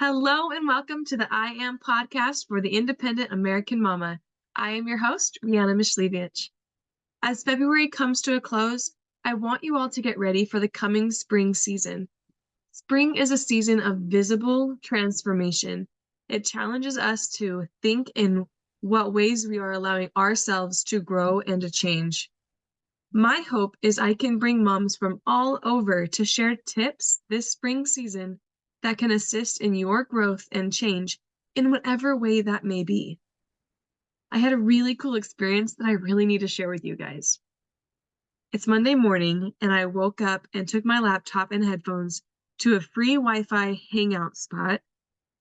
Hello and welcome to the I Am podcast for the Independent American Mama. I am your host, Rihanna Mishlevich. As February comes to a close, I want you all to get ready for the coming spring season. Spring is a season of visible transformation. It challenges us to think in what ways we are allowing ourselves to grow and to change. My hope is I can bring moms from all over to share tips this spring season that can assist in your growth and change in whatever way that may be. I had a really cool experience that I really need to share with you guys. It's Monday morning, and I woke up and took my laptop and headphones to a free Wi-Fi hangout spot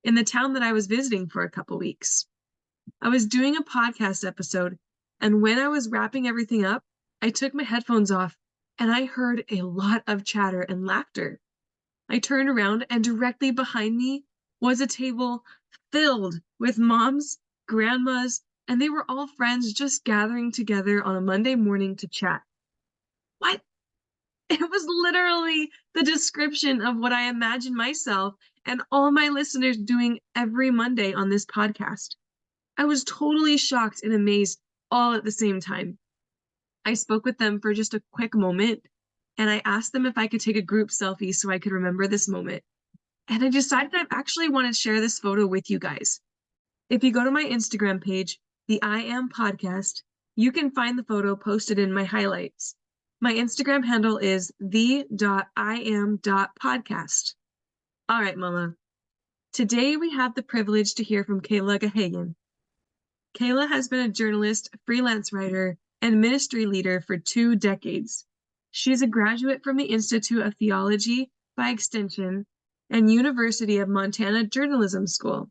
in the town that I was visiting for a couple weeks. I was doing a podcast episode, and when I was wrapping everything up, I took my headphones off and I heard a lot of chatter and laughter. I turned around and directly behind me was a table filled with moms, grandmas, and they were all friends just gathering together on a Monday morning to chat. What? It was literally the description of what I imagine myself and all my listeners doing every Monday on this podcast. I was totally shocked and amazed all at the same time. I spoke with them for just a quick moment, and I asked them if I could take a group selfie so I could remember this moment. And I decided I actually want to share this photo with you guys. If you go to my Instagram page, the I Am Podcast, you can find the photo posted in my highlights. My Instagram handle is the.iam.podcast. All right, Mama. Today we have the privilege to hear from Kayla Gahagan. Kayla has been a journalist, freelance writer, and ministry leader for 2 decades. She's a graduate from the Institute of Theology, by extension, and University of Montana Journalism School.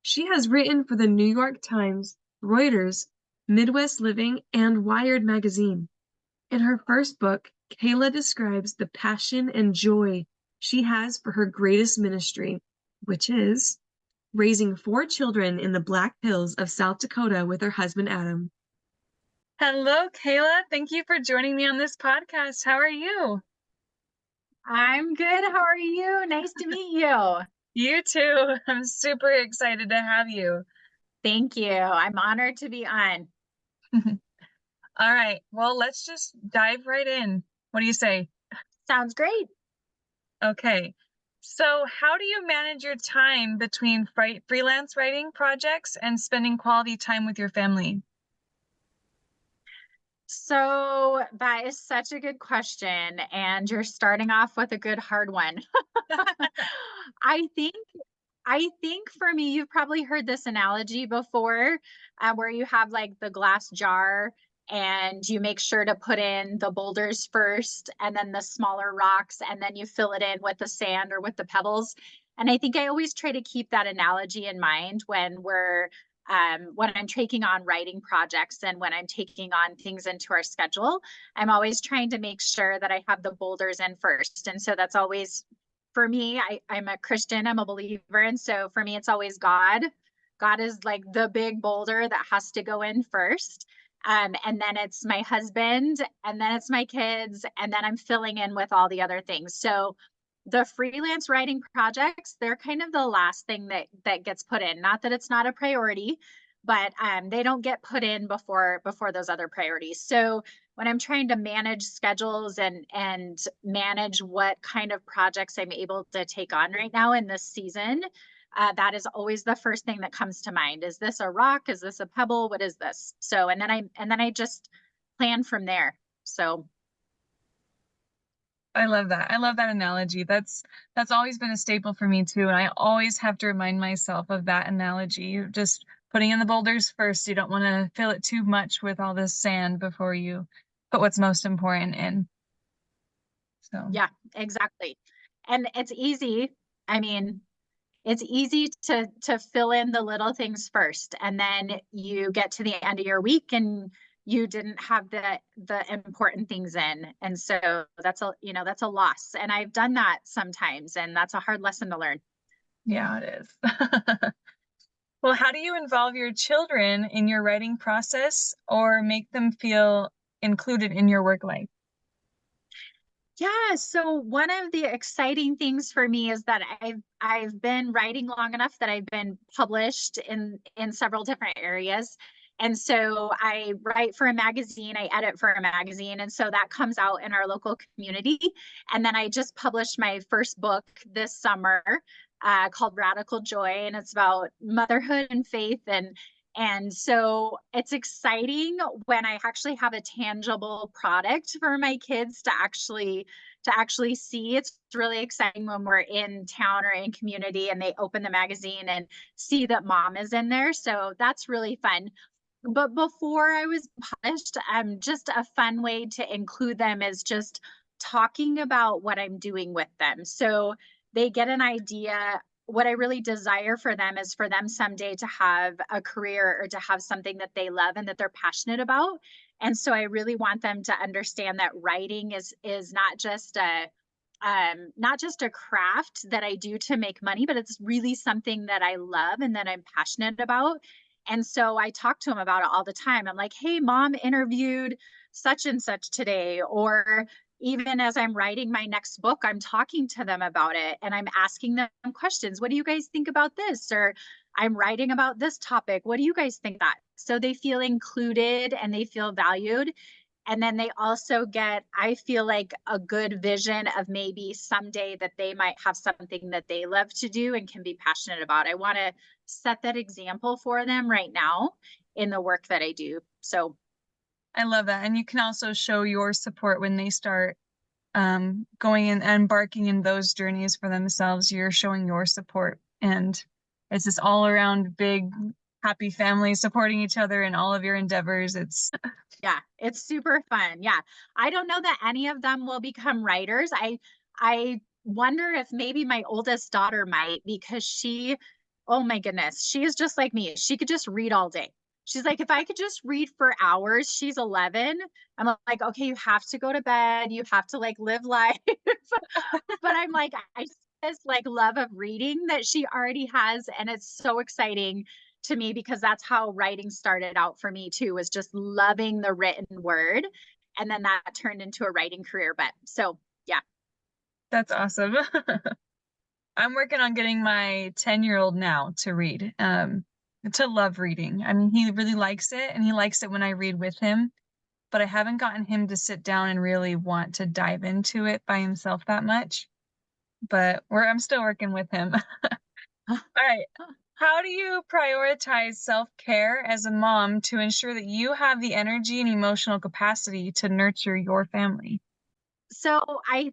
She has written for the New York Times, Reuters, Midwest Living, and Wired magazine. In her first book, Kayla describes the passion and joy she has for her greatest ministry, which is raising 4 children in the Black Hills of South Dakota with her husband, Adam. Hello, Kayla. Thank you for joining me on this podcast. How are you? I'm good. How are you? Nice to meet you. You too. I'm super excited to have you. Thank you. I'm honored to be on. All right. Well, let's just dive right in. What do you say? Sounds great. Okay. So, how do you manage your time between freelance writing projects and spending quality time with your family? So that is such a good question, and you're starting off with a good hard one. I think I think for me, you've probably heard this analogy before, where you have like the glass jar and you make sure to put in the boulders first and then the smaller rocks, and then you fill it in with the sand or with the pebbles. And I think I always try to keep that analogy in mind when I'm taking on writing projects and when I'm taking on things into our schedule. I'm always trying to make sure that I have the boulders in first. And so that's always for me. I'm a Christian, I'm a believer. And so for me, it's always God. God is like the big boulder that has to go in first. And then it's my husband, and then it's my kids, and then I'm filling in with all the other things. So the freelance writing projects, they're kind of the last thing that gets put in. Not that it's not a priority, but they don't get put in before those other priorities. So when I'm trying to manage schedules and manage what kind of projects I'm able to take on right now in this season, that is always the first thing that comes to mind. Is this a rock? Is this a pebble? What is this? So and then I just plan from there. So I love that. I love that analogy. That's always been a staple for me too, and I always have to remind myself of that analogy. You're just putting in the boulders first. You don't want to fill it too much with all this sand before you put what's most important in. So yeah, exactly. And it's easy. I mean, it's easy to fill in the little things first, and then you get to the end of your week and you didn't have the important things in, and so that's a loss. And I've done that sometimes, and that's a hard lesson to learn. yeah, it is. Well, how do you involve your children in your writing process or make them feel included in your work life? Yeah, so one of the exciting things for me is that I've been writing long enough that I've been published in several different areas. And so I write for a magazine, I edit for a magazine, and so that comes out in our local community. And then I just published my first book this summer, called Radical Joy, and it's about motherhood and faith. And so it's exciting when I actually have a tangible product for my kids to actually see. It's really exciting when we're in town or in community and they open the magazine and see that mom is in there. So that's really fun. But before I was published, just a fun way to include them is just talking about what I'm doing with them. So they get an idea. What I really desire for them is for them someday to have a career or to have something that they love and that they're passionate about. And so I really want them to understand that writing is not just a craft that I do to make money, but it's really something that I love and that I'm passionate about. And so I talk to them about it all the time. I'm like, hey, mom interviewed such and such today. Or even as I'm writing my next book, I'm talking to them about it and I'm asking them questions. What do you guys think about this? Or I'm writing about this topic. What do you guys think that? So they feel included and they feel valued. And then they also get, I feel like, a good vision of maybe someday that they might have something that they love to do and can be passionate about. I want to set that example for them right now in the work that I do. So, I love that. And you can also show your support when they start going and embarking in those journeys for themselves. You're showing your support, and it's this all around big happy family supporting each other in all of your endeavors. It's yeah, it's super fun. Yeah. I don't know that any of them will become writers. I wonder if maybe my oldest daughter might, because oh my goodness, she is just like me. She could just read all day. She's like, if I could just read for hours. She's 11. I'm like, okay, you have to go to bed. You have to like live life. But I'm like, I see this like love of reading that she already has. And it's so exciting to me because that's how writing started out for me too, was just loving the written word. And then that turned into a writing career. But so yeah. that's awesome. I'm working on getting my 10-year-old now to read, to love reading. I mean, he really likes it, and he likes it when I read with him, but I haven't gotten him to sit down and really want to dive into it by himself that much. But I'm still working with him. All right. How do you prioritize self-care as a mom to ensure that you have the energy and emotional capacity to nurture your family? So I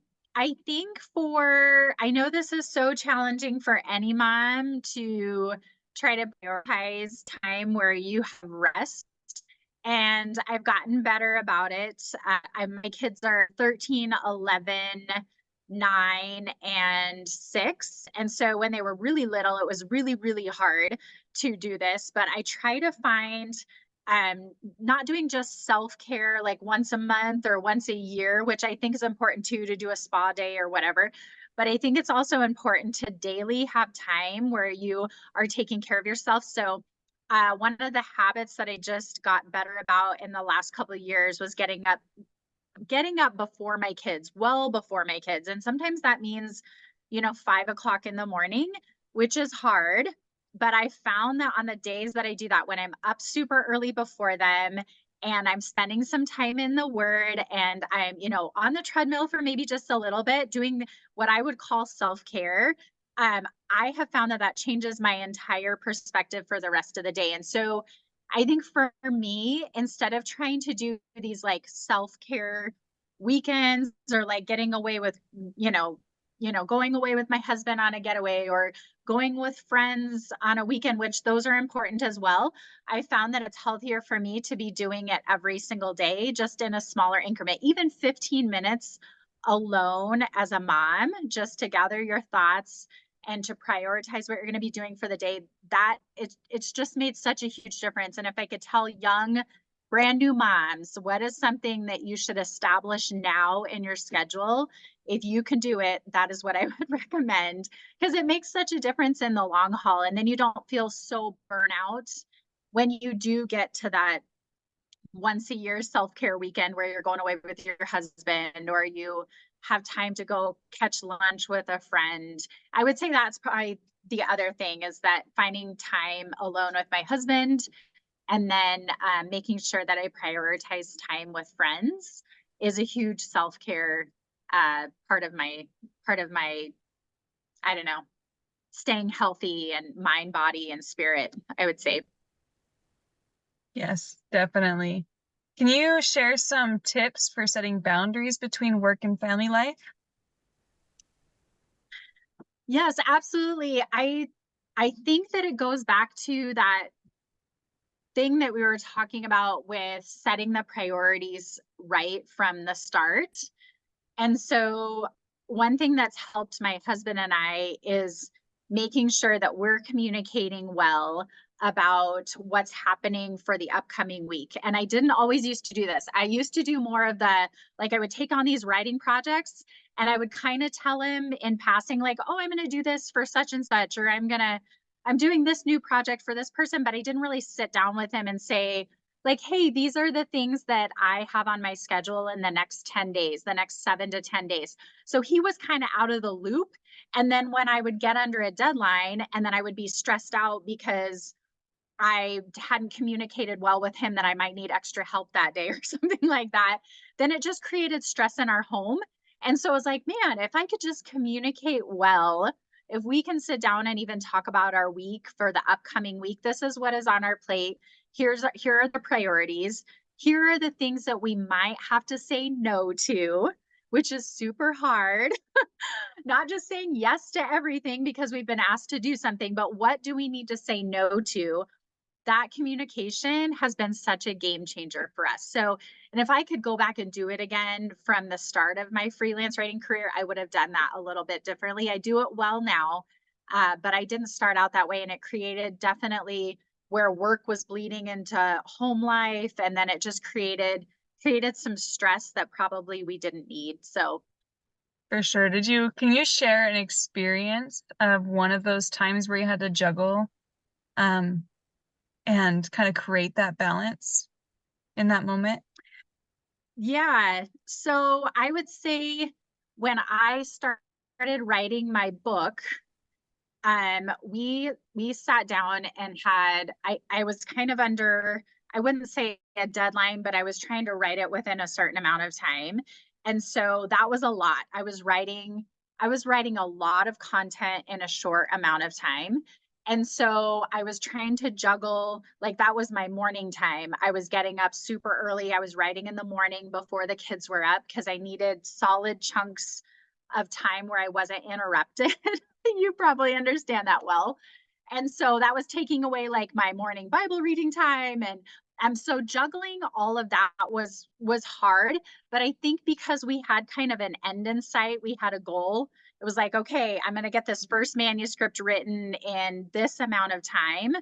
think I know this is so challenging for any mom to try to prioritize time where you have rest. And I've gotten better about it. My kids are 13, 11, 9, and 6. And so when they were really little, it was really, really hard to do this. But I try to find not doing just self-care like once a month or once a year, which I think is important too, to do a spa day or whatever. But I think it's also important to daily have time where you are taking care of yourself. So one of the habits that I just got better about in the last couple of years was getting up before my kids, well before my kids. And sometimes that means, 5 o'clock in the morning, which is hard. But I found that on the days that I do that, when I'm up super early before them and I'm spending some time in the word and I'm, on the treadmill for maybe just a little bit, doing what I would call self care, I have found that that changes my entire perspective for the rest of the day. And so I think for me, instead of trying to do these like self-care weekends or like getting away with, going away with my husband on a getaway or going with friends on a weekend, which those are important as well. I found that it's healthier for me to be doing it every single day, just in a smaller increment, even 15 minutes alone as a mom, just to gather your thoughts and to prioritize what you're going to be doing for the day. That it's just made such a huge difference. And if I could tell young brand new moms what is something that you should establish now in your schedule, if you can do it, that is what I would recommend, because it makes such a difference in the long haul. And then you don't feel so burnout when you do get to that once a year self-care weekend where you're going away with your husband, or you have time to go catch lunch with a friend. I would say that's probably the other thing, is that finding time alone with my husband, and then making sure that I prioritize time with friends is a huge self-care part of my, I don't know, staying healthy and mind, body, and spirit, I would say. Yes, definitely. Can you share some tips for setting boundaries between work and family life? Yes, absolutely. I think that it goes back to that thing that we were talking about with setting the priorities right from the start. And so, one thing that's helped my husband and I is making sure that we're communicating well about what's happening for the upcoming week. And I didn't always used to do this. I used to do more of the, like, I would take on these writing projects and I would kind of tell him in passing, like, oh, I'm going to do this for such and such, or I'm doing this new project for this person. But I didn't really sit down with him and say, like, hey, these are the things that I have on my schedule in the next 10 days, the next 7 to 10 days. So he was kind of out of the loop. And then when I would get under a deadline and then I would be stressed out because I hadn't communicated well with him that I might need extra help that day or something like that, then it just created stress in our home. And so I was like, man, if I could just communicate well, if we can sit down and even talk about our week for the upcoming week, this is what is on our plate. Here are the priorities. Here are the things that we might have to say no to, which is super hard. Not just saying yes to everything because we've been asked to do something, but what do we need to say no to? That communication has been such a game changer for us. So, and if I could go back and do it again from the start of my freelance writing career, I would have done that a little bit differently. I do it well now, but I didn't start out that way. And it created definitely where work was bleeding into home life. And then it just created some stress that probably we didn't need. So, For sure. Can you share an experience of one of those times where you had to juggle um and kind of create that balance in that moment? yeah. So I would say when I started writing my book, we sat down and had I was kind of under, I wouldn't say a deadline, but I was trying to write it within a certain amount of time. And so that was a lot. I was writing a lot of content in a short amount of time. And so I was trying to juggle, like, that was my morning time. I was getting up super early. I was writing in the morning before the kids were up because I needed solid chunks of time where I wasn't interrupted. You probably understand that well. And so that was taking away like my morning Bible reading time, and so juggling all of that was hard, but I think because we had kind of an end in sight, we had a goal. It was like, okay, I'm going to get this first manuscript written in this amount of time.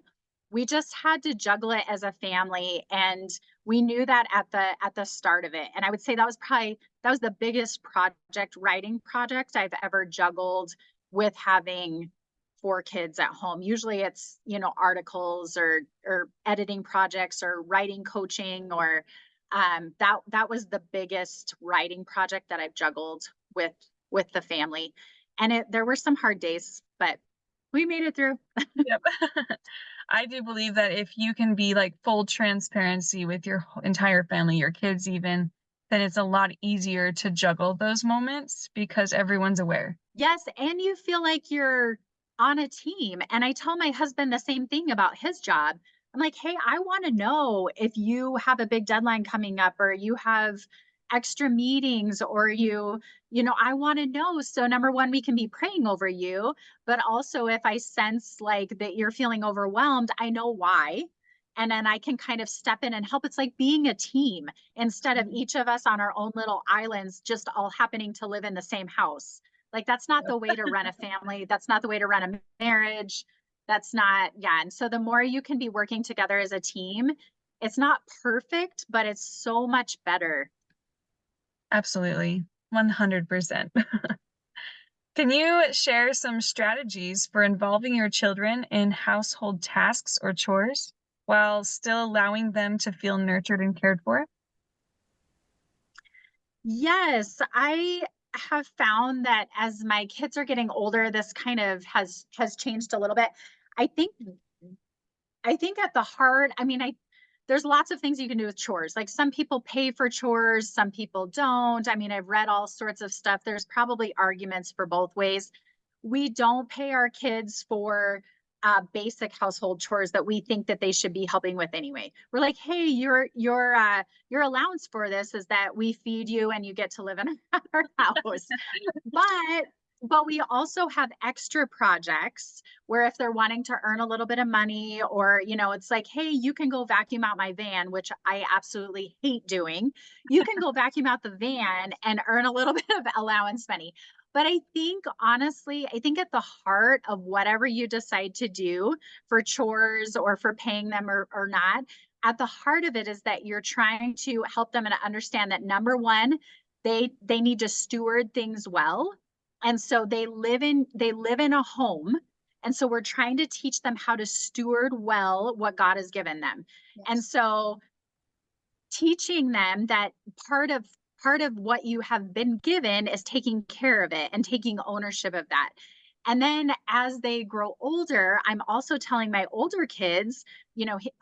We just had to juggle it as a family, and we knew that at the start of it. And I would say that was the biggest writing project I've ever juggled with having 4 kids at home. Usually it's, articles or editing projects or writing coaching, or that was the biggest writing project that I've juggled with the family. And there were some hard days, but we made it through. Yep. I do believe that if you can be like full transparency with your entire family, your kids even, then it's a lot easier to juggle those moments because everyone's aware. Yes, and you feel like you're on a team. And I tell my husband the same thing about his job. I'm like, hey, I want to know if you have a big deadline coming up, or you have extra meetings, or I want to know. So number one, we can be praying over you, but also if I sense like that you're feeling overwhelmed, I know why. And then I can kind of step in and help. It's like being a team instead of each of us on our own little islands, just all happening to live in the same house. Like, that's not the way to run a family. That's not the way to run a marriage. That's not, yeah. And so the more you can be working together as a team, it's not perfect, but it's so much better. Absolutely. 100%. Can you share some strategies for involving your children in household tasks or chores while still allowing them to feel nurtured and cared for? Yes, have found that as my kids are getting older, this kind of has changed a little bit. I think I think at the heart, I mean, there's lots of things you can do with chores. Like some people pay for chores, some people don't. I mean, I've read all sorts of stuff. There's probably arguments for both ways. We don't pay our kids for basic household chores that we think that they should be helping with anyway. We're like, hey, your allowance for this is that we feed you and you get to live in our house. But we also have extra projects where if they're wanting to earn a little bit of money, or it's like, hey, you can go vacuum out my van, which I absolutely hate doing. You can go vacuum out the van and earn a little bit of allowance money. But I think honestly, I think at the heart of whatever you decide to do for chores or for paying them or not, at the heart of it is that you're trying to help them and understand that number one, they need to steward things well. And so they live in a home. And so we're trying to teach them how to steward well what God has given them. Yes. And so teaching them that part of what you have been given is taking care of it and taking ownership of that. And then as they grow older, I'm also telling my older kids,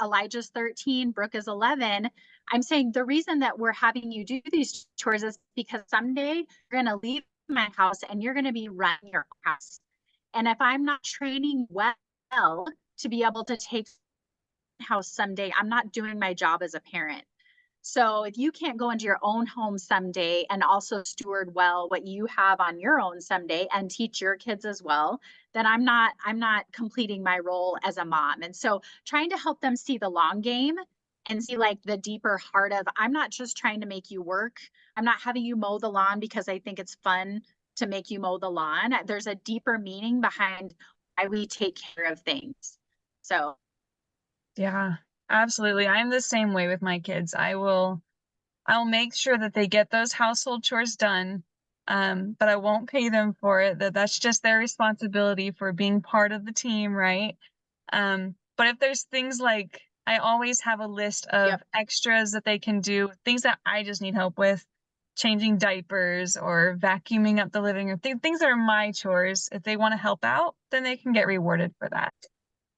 Elijah's 13, Brooke is 11. I'm saying the reason that we're having you do these chores is because someday you're going to leave my house and you're going to be running your house. And if I'm not training well to be able to take house someday, I'm not doing my job as a parent. So if you can't go into your own home someday and also steward well what you have on your own someday and teach your kids as well, then I'm not completing my role as a mom. And so trying to help them see the long game and see like the deeper heart of, I'm not just trying to make you work. I'm not having you mow the lawn because I think it's fun to make you mow the lawn. There's a deeper meaning behind why we take care of things. So Yeah, absolutely. I'm the same way with my kids. I'll make sure that they get those household chores done, but I won't pay them for it. That's just their responsibility for being part of the team, right? But if there's things like, I always have a list of extras that they can do, things that I just need help with, changing diapers or vacuuming up the living room, things that are my chores. If they want to help out, then they can get rewarded for that.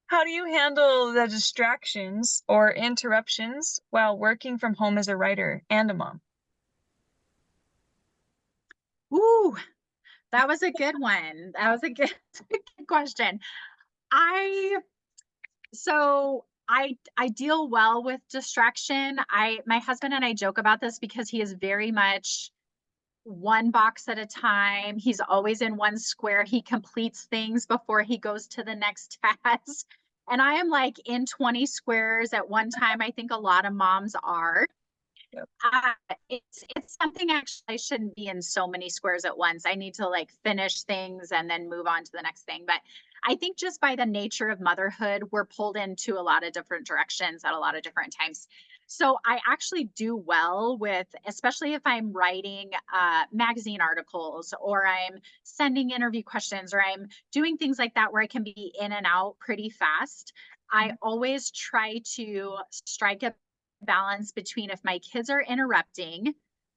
How do you handle the distractions or interruptions while working from home as a writer and a mom? Ooh, that was a good one. That was a good question. I deal well with distraction. My husband and I joke about this because he is very much one box at a time. He's always in one square. He completes things before he goes to the next task. And I am like in 20 squares at one time. I think a lot of moms are. Yep. It's something actually I shouldn't be in so many squares at once. I need to like finish things and then move on to the next thing. But I think just by the nature of motherhood, we're pulled into a lot of different directions at a lot of different times. So I actually do well with, especially if I'm writing magazine articles or I'm sending interview questions or I'm doing things like that where I can be in and out pretty fast. I always try to strike a balance between if my kids are interrupting,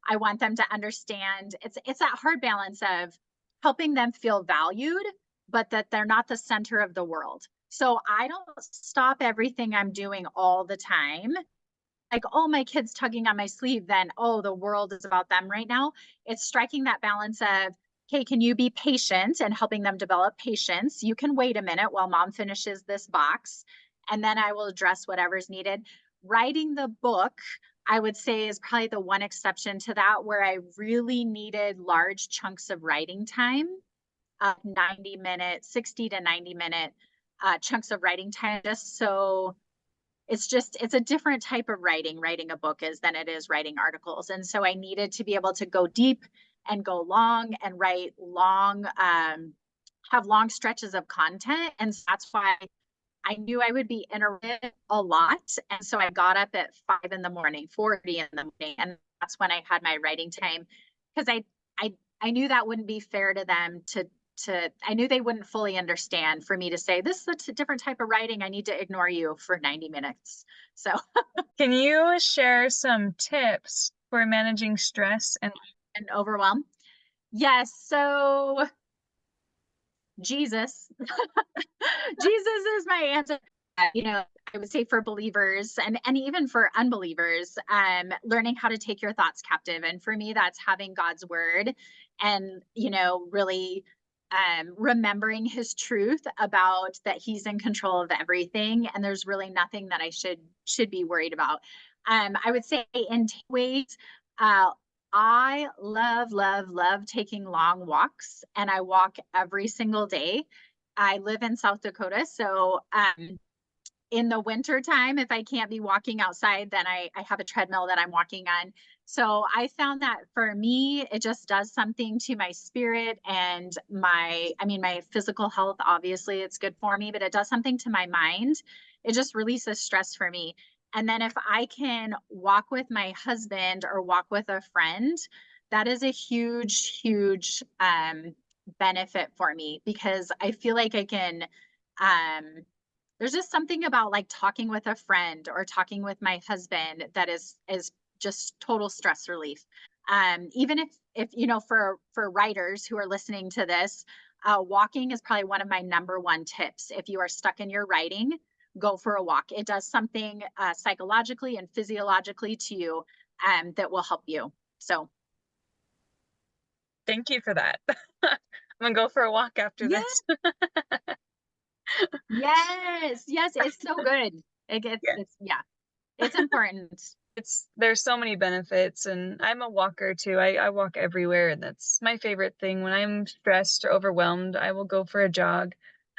I want them to understand it's that hard balance of helping them feel valued, but that they're not the center of the world. So I don't stop everything I'm doing all the time. Like, oh, my kid's tugging on my sleeve, then, oh, the world is about them right now. It's striking that balance of, okay, can you be patient and helping them develop patience? You can wait a minute while mom finishes this box, and then I will address whatever's needed. Writing the book, I would say, is probably the one exception to that where I really needed large chunks of writing time, 90-minute, 60 to 90-minute chunks of writing time, just so it's a different type of writing a book is than it is writing articles. And so I needed to be able to go deep and go long and write long, have long stretches of content. And so that's why I knew I would be interrupted a lot. And so I got up at 5 in the morning, 4:30 in the morning. And that's when I had my writing time because I knew that wouldn't be fair to them I knew they wouldn't fully understand for me to say, this is a different type of writing. I need to ignore you for 90 minutes. So can you share some tips for managing stress and overwhelm? Yes. So Jesus, Jesus is my answer. I would say for believers and even for unbelievers, learning how to take your thoughts captive. And for me, that's having God's word and, really remembering his truth about that he's in control of everything. And there's really nothing that I should be worried about. I would say in ways, uh, I love, love, love taking long walks, and I walk every single day. I live in South Dakota, so in the winter time, if I can't be walking outside, then I have a treadmill that I'm walking on. So I found that for me, it just does something to my spirit and my physical health. Obviously, it's good for me, but it does something to my mind. It just releases stress for me. And then if I can walk with my husband or walk with a friend, that is a huge, huge benefit for me because I feel like I can there's just something about like talking with a friend or talking with my husband that is just total stress relief. Even if for writers who are listening to this, walking is probably one of my number one tips. If you are stuck in your writing, go for a walk. It does something psychologically and physiologically to you that will help you. So Thank you for that. I'm gonna go for a walk after yeah, this. yes, yes, it's so good. Yeah. It's important. There's so many benefits, and I'm a walker too. I walk everywhere, and that's my favorite thing. When I'm stressed or overwhelmed, I will go for a jog.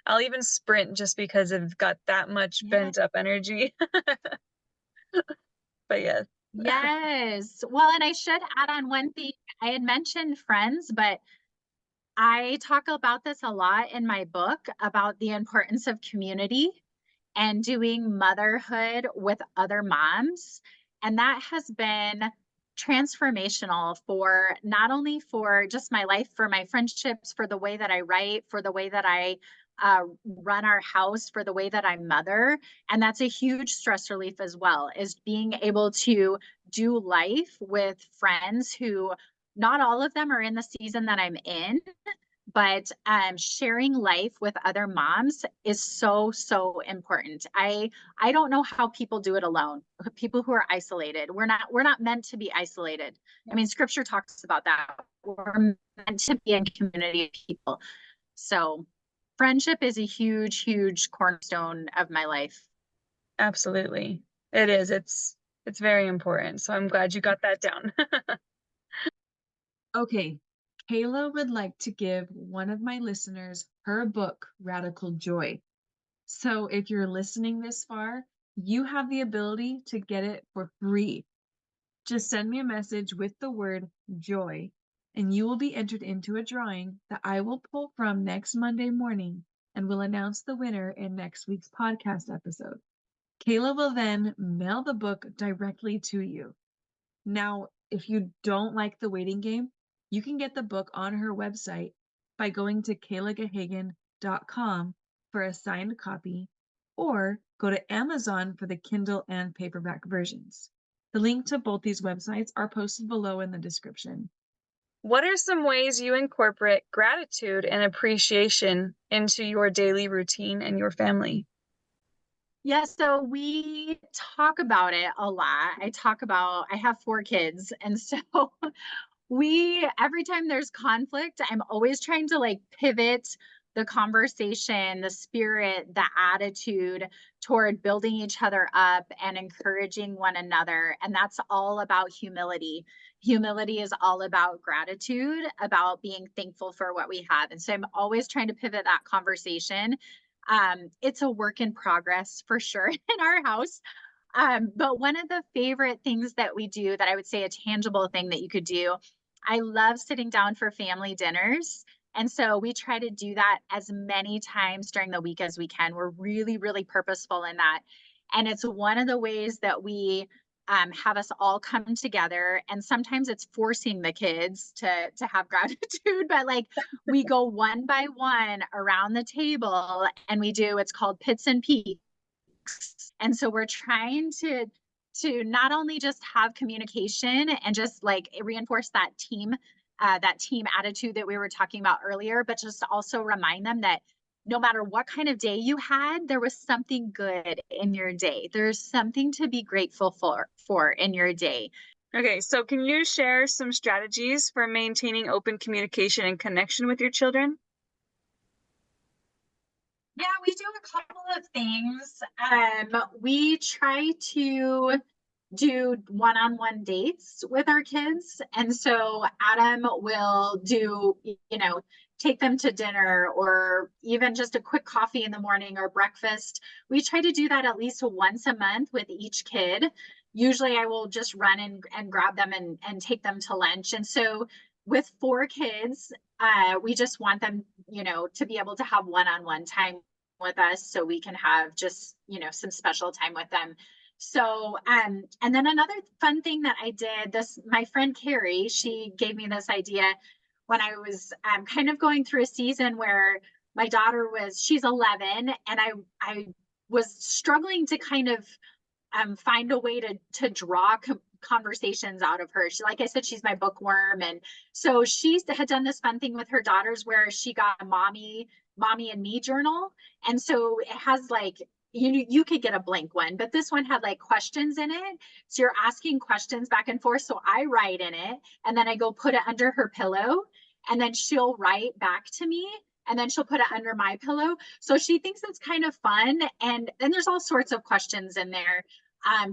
I'll even sprint just because I've got that much Yeah. bent up energy. But yes. Yes. Well, and I should add on one thing. I had mentioned friends, but I talk about this a lot in my book about the importance of community and doing motherhood with other moms. And that has been transformational for not only for just my life, for my friendships, for the way that I write, for the way that I run our house, for the way that I mother. And that's a huge stress relief as well, is being able to do life with friends who not all of them are in the season that I'm in, but sharing life with other moms is so important. I don't know how people do it alone. People who are isolated, we're not meant to be isolated. I mean, scripture talks about that. We're meant to be in community of people. So friendship is a huge cornerstone of my life. Absolutely. It is. It's very important. So I'm glad you got that down. Okay, Kayla would like to give one of my listeners her book, Radical Joy. So if you're listening this far, you have the ability to get it for free. Just send me a message with the word joy, and you will be entered into a drawing that I will pull from next Monday morning and will announce the winner in next week's podcast episode. Kayla will then mail the book directly to you. Now, if you don't like the waiting game, you can get the book on her website by going to kaylagahagan.com for a signed copy, or go to Amazon for the Kindle and paperback versions. The link to both these websites are posted below in the description. What are some ways you incorporate gratitude and appreciation into your daily routine and your family? Yeah, so we talk about it a lot. I have 4 kids, and so every time there's conflict, I'm always trying to like pivot the conversation, the spirit, the attitude toward building each other up and encouraging one another. And that's all about humility. Humility is all about gratitude, about being thankful for what we have. And so I'm always trying to pivot that conversation. It's a work in progress for sure in our house. But one of the favorite things that we do, that I would say a tangible thing that you could do, I love sitting down for family dinners. And so we try to do that as many times during the week as we can. We're really, really purposeful in that. And it's one of the ways that we have us all come together. And sometimes it's forcing the kids to have gratitude, but like we go one by one around the table and it's called Pits and Peaks. And so we're trying to not only just have communication and just like reinforce that team that team attitude that we were talking about earlier, but just to also remind them that no matter what kind of day you had, there was something good in your day. There's something to be grateful for in your day. Okay, so can you share some strategies for maintaining open communication and connection with your children? Yeah, we do a couple of things. We try to do one-on-one dates with our kids. And so Adam will do, take them to dinner or even just a quick coffee in the morning or breakfast. We try to do that at least once a month with each kid. Usually I will just run and grab them and take them to lunch. And so with 4 kids, we just want them, to be able to have one-on-one time with us so we can have just, some special time with them. So, and then another fun thing that I did, my friend Carrie, she gave me this idea when I was kind of going through a season where my daughter she's 11, and I was struggling to kind of find a way to draw conversations out of her. Like I said, she's my bookworm. And so she had done this fun thing with her daughters where she got a mommy and me journal. And so it has like, you could get a blank one, but this one had like questions in it. So you're asking questions back and forth. So I write in it and then I go put it under her pillow, and then she'll write back to me, and then she'll put it under my pillow. So she thinks it's kind of fun. And then there's all sorts of questions in there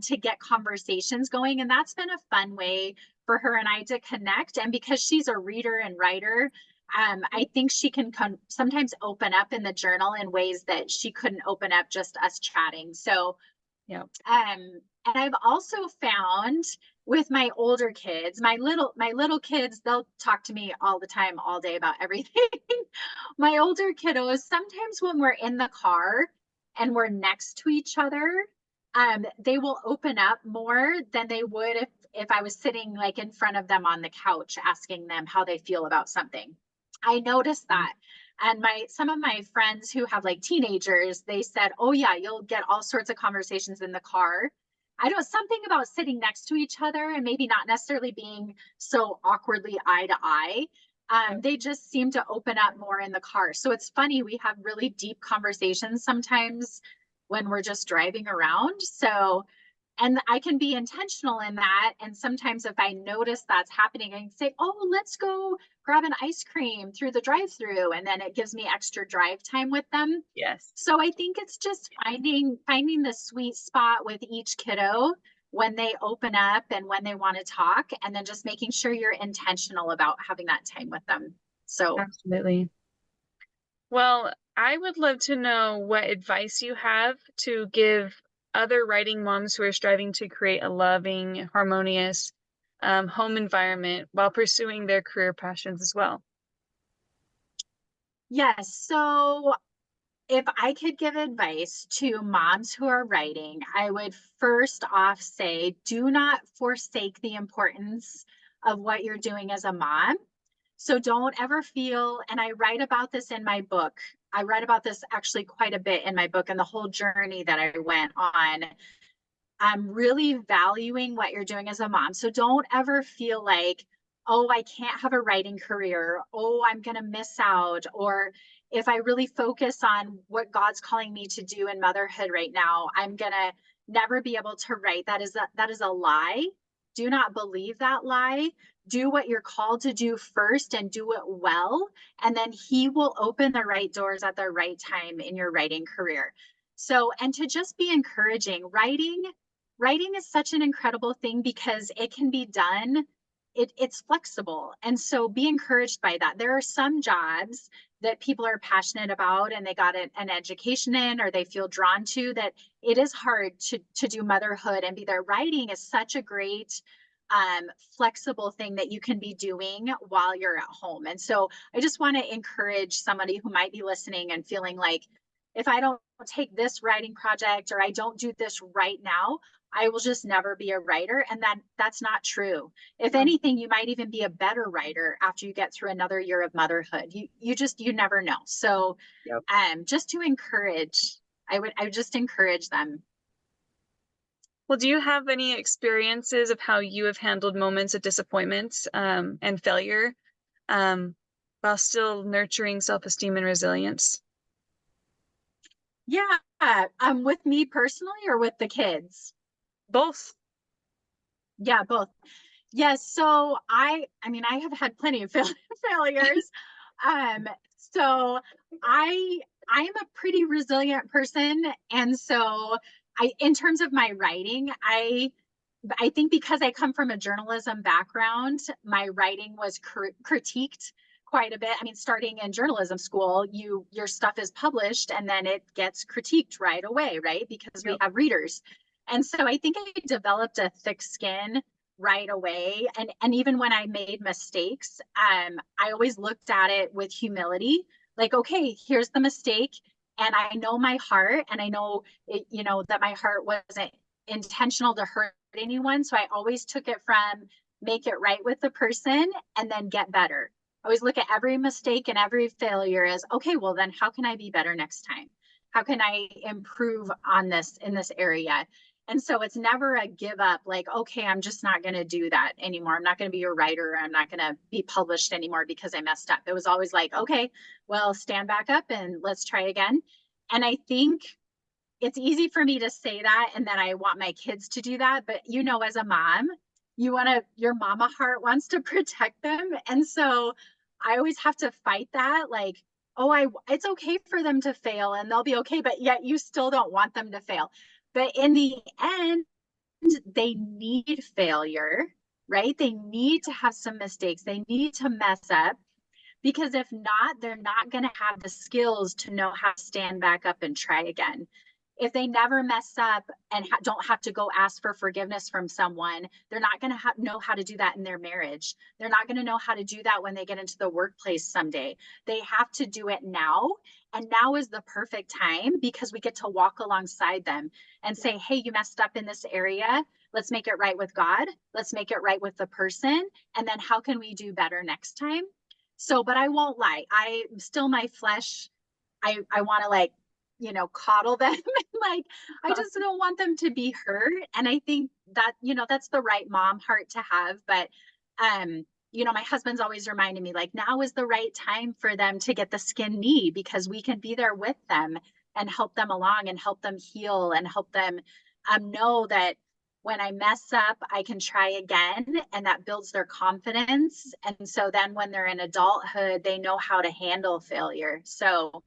to get conversations going. And that's been a fun way for her and I to connect. And because she's a reader and writer, I think she can sometimes open up in the journal in ways that she couldn't open up just us chatting. So, yeah. And I've also found with my older kids, my little kids, they'll talk to me all the time, all day about everything. My older kiddos, sometimes when we're in the car and we're next to each other, they will open up more than they would if I was sitting like in front of them on the couch, asking them how they feel about something. I noticed that. And some of my friends who have like teenagers, they said, oh yeah, you'll get all sorts of conversations in the car. Something about sitting next to each other and maybe not necessarily being so awkwardly eye to eye. They just seem to open up more in the car. So it's funny, we have really deep conversations sometimes when we're just driving around. So, and I can be intentional in that. And sometimes if I notice that's happening, I can say, oh, let's go grab an ice cream through the drive-through. And then it gives me extra drive time with them. Yes. So I think it's just finding the sweet spot with each kiddo when they open up and when they want to talk, and then just making sure you're intentional about having that time with them. So absolutely. Well, I would love to know what advice you have to give other writing moms who are striving to create a loving, harmonious home environment while pursuing their career passions as well. Yes. So if I could give advice to moms who are writing, I would first off say, do not forsake the importance of what you're doing as a mom. So don't ever feel, and I write about this in my book. I write about this actually quite a bit in my book and the whole journey that I went on. I'm really valuing what you're doing as a mom. So don't ever feel like, oh, I can't have a writing career. Oh, I'm going to miss out. Or if I really focus on what God's calling me to do in motherhood right now, I'm going to never be able to write. That is a lie. Do not believe that lie. Do what you're called to do first and do it well. And then He will open the right doors at the right time in your writing career. So, and to just be encouraging, writing is such an incredible thing because it can be done. It's flexible. And so be encouraged by that. There are some jobs that people are passionate about and they got an education in, or they feel drawn to, that it is hard to do motherhood and be there. Writing is such a great flexible thing that you can be doing while you're at home. And so I just want to encourage somebody who might be listening and feeling like, if I don't take this writing project or I don't do this right now, I will just never be a writer. And that's not true. If anything, you might even be a better writer after you get through another year of motherhood. You never know. So just to encourage, I would just encourage them. Well, do you have any experiences of how you have handled moments of disappointment and failure while still nurturing self-esteem and resilience? Yeah. With me personally or with the kids? Both. Yeah, both. Yes. So I mean, I have had plenty of failures. Um, so I am a pretty resilient person. And so in terms of my writing, I think because I come from a journalism background, my writing was critiqued quite a bit. I mean, starting in journalism school, your stuff is published and then it gets critiqued right away, right? Because we Yep. have readers. And so I think I developed a thick skin right away. And even when I made mistakes, I always looked at it with humility. Like, okay, here's the mistake. And I know my heart, and I know it, that my heart wasn't intentional to hurt anyone. So I always took it from make it right with the person and then get better. I always look at every mistake and every failure as, okay, well, then how can I be better next time? How can I improve on this in this area? And so it's never a give up, like, okay, I'm just not going to do that anymore. I'm not going to be a writer. I'm not going to be published anymore because I messed up. It was always like, okay, well, stand back up and let's try again. And I think it's easy for me to say that and then I want my kids to do that. But as a mom, your mama heart wants to protect them. And so I always have to fight that. Like, oh, it's okay for them to fail and they'll be okay, but yet you still don't want them to fail. But in the end, they need failure, right? They need to have some mistakes. They need to mess up because if not, they're not going to have the skills to know how to stand back up and try again. If they never mess up and don't have to go ask for forgiveness from someone, they're not going to know how to do that in their marriage. They're not going to know how to do that when they get into the workplace someday. They have to do it now. And now is the perfect time because we get to walk alongside them and say, hey, you messed up in this area. Let's make it right with God. Let's make it right with the person. And then how can we do better next time? So, but I won't lie. I still my flesh. I want to coddle them. Like, I just don't want them to be hurt. And I think that, that's the right mom heart to have. But, my husband's always reminding me, like, now is the right time for them to get the skin knee because we can be there with them and help them along and help them heal and help them know that when I mess up, I can try again, and that builds their confidence. And so then when they're in adulthood, they know how to handle failure. So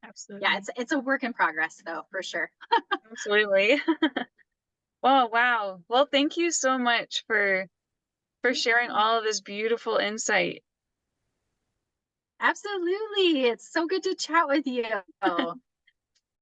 Absolutely. yeah, it's a work in progress though, for sure. Absolutely. Oh, wow. Well, thank you so much for sharing all of this beautiful insight. Absolutely. It's so good to chat with you.